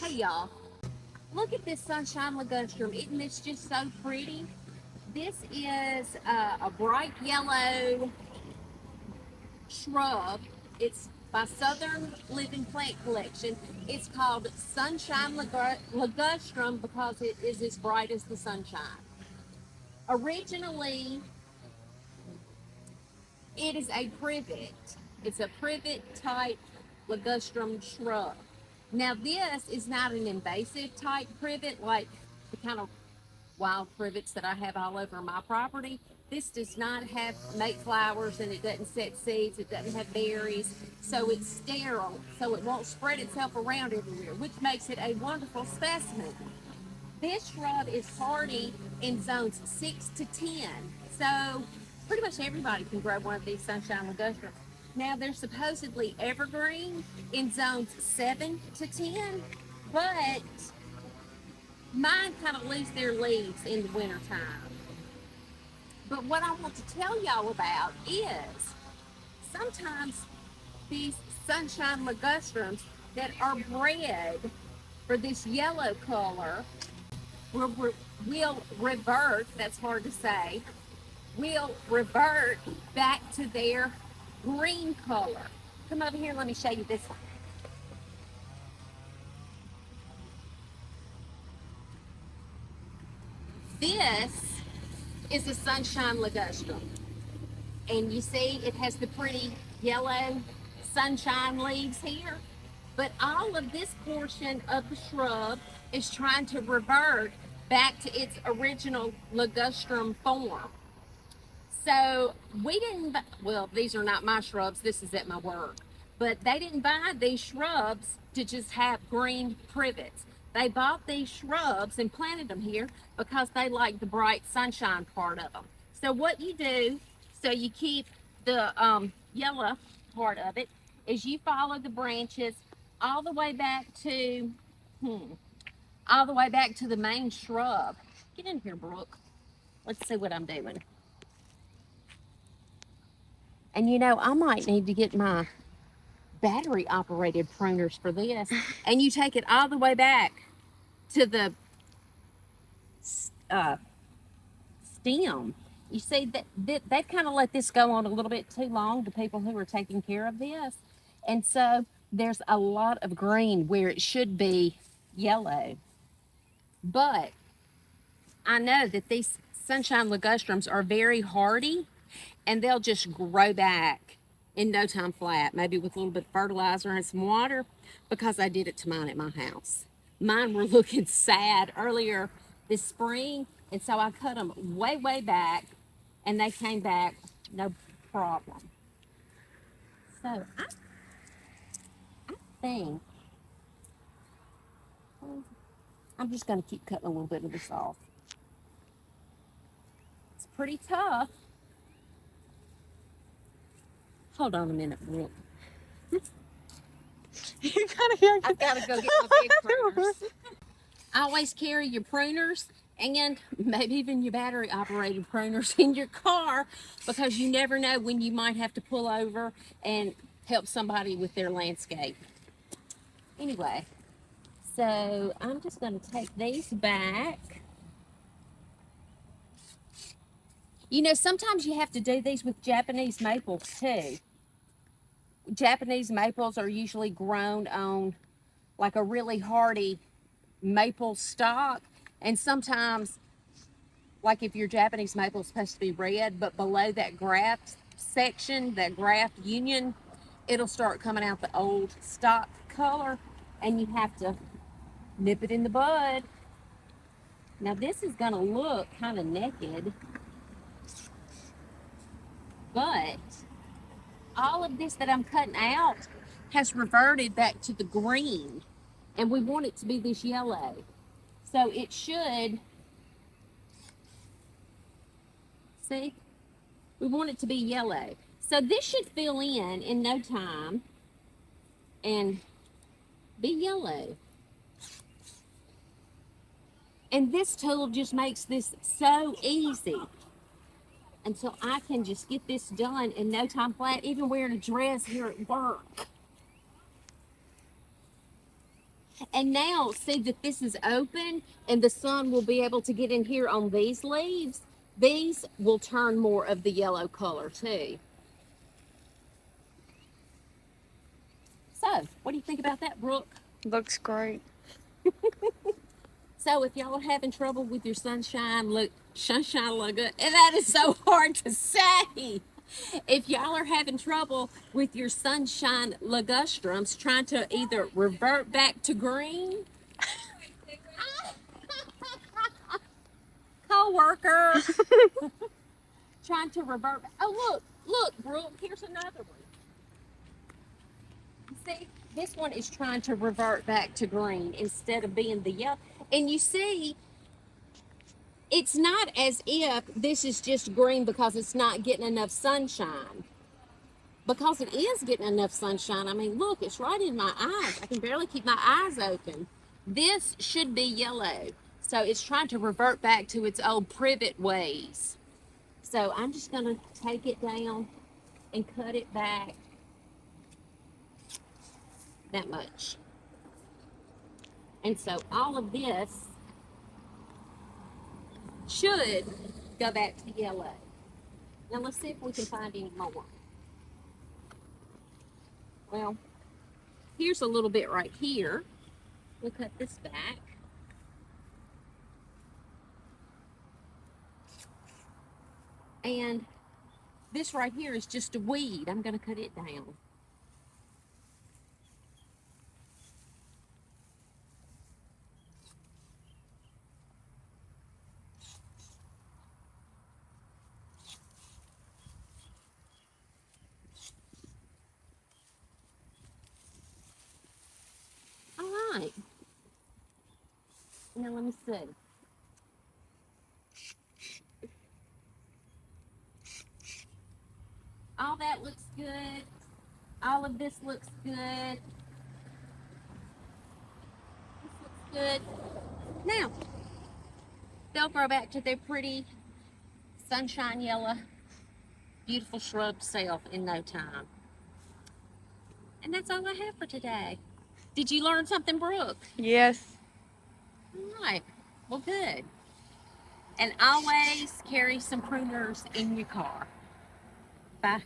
Hey y'all, look at this Sunshine Ligustrum. Isn't this just so pretty? This is a bright yellow shrub. It's by Southern Living Plant Collection. It's called Sunshine Ligustrum because it is as bright as the sunshine. Originally, it is a privet. It's a privet type ligustrum shrub. Now this is not an invasive type privet like the kind of wild privets that I have all over my property. This does not have make flowers and it doesn't set seeds, it doesn't have berries, so it's sterile, so it won't spread itself around everywhere, which makes it a wonderful specimen. This shrub is hardy in zones 6 to 10, so pretty much everybody can grow one of these Sunshine Ligustrums. Now they're supposedly evergreen in zones 7 to 10, but mine kind of lose their leaves in the wintertime. But what I want to tell y'all about is sometimes these Sunshine Ligustrums that are bred for this yellow color will revert, that's hard to say, will revert back to their green color. Come over here and let me show you this one. This is a Sunshine Ligustrum. And you see it has the pretty yellow sunshine leaves here. But all of this portion of the shrub is trying to revert back to its original ligustrum form. So we didn't, well, these are not my shrubs, this is at my work. But they didn't buy these shrubs to just have green privets. They bought these shrubs and planted them here because they like the bright sunshine part of them. So what you do, so you keep the yellow part of it, is you follow the branches all the way back to, all the way back to the main shrub. Get in here, Brooke. Let's see what I'm doing. And you know, I might need to get my battery operated pruners for this. And you take it all the way back to the stem. You see that they've kind of let this go on a little bit too long to people who are taking care of this. And so there's a lot of green where it should be yellow. But I know that these Sunshine Ligustrums are very hardy and they'll just grow back in no time flat, maybe with a little bit of fertilizer and some water, because I did it to mine at my house. Mine were looking sad earlier this spring, and so I cut them way, way back, and they came back no problem. So I think I'm just going to keep cutting a little bit of this off. It's pretty tough. Hold on a minute, Brooke. You gotta hear. I've got to go get my big pruners. Always carry your pruners and maybe even your battery operated pruners in your car, because you never know when you might have to pull over and help somebody with their landscape. Anyway, so I'm just going to take these back. You know, sometimes you have to do these with Japanese maples too. Japanese maples are usually grown on like a really hardy maple stock, and sometimes, like if your Japanese maple is supposed to be red, but below that graft section, that graft union, it'll start coming out the old stock color, and you have to nip it in the bud. Now this is going to look kind of naked, but all of this that I'm cutting out has reverted back to the green, and we want it to be this yellow. So it should, see, we want it to be yellow. So this should fill in no time and be yellow. And this tool just makes this so easy. Until I can just get this done in no time flat, even wearing a dress here at work. And now see that this is open and the sun will be able to get in here on these leaves. These will turn more of the yellow color too. So, what do you think about that, Brooke? Looks great. So if y'all are having trouble with your sunshine ligustrum, and that is so hard to say. If y'all are having trouble with your sunshine ligustrums, trying to either revert back to green, co-worker, trying to revert. Oh look, Brooke, here's another one. See, this one is trying to revert back to green instead of being the yellow. And you see, it's not as if this is just green because it's not getting enough sunshine. Because it is getting enough sunshine. I mean, look, it's right in my eyes. I can barely keep my eyes open. This should be yellow. So it's trying to revert back to its old privet ways. So I'm just going to take it down and cut it back that much. And so all of this should go back to yellow. Now let's see if we can find any more. Well, here's a little bit right here. We'll cut this back. And this right here is just a weed. I'm going to cut it down. All right. Now let me see. All that looks good. All of this looks good. This looks good. Now, they'll grow back to their pretty sunshine yellow, beautiful shrub self in no time. And that's all I have for today. Did you learn something, Brooke? Yes. All right. Well, good. And always carry some pruners in your car. Bye.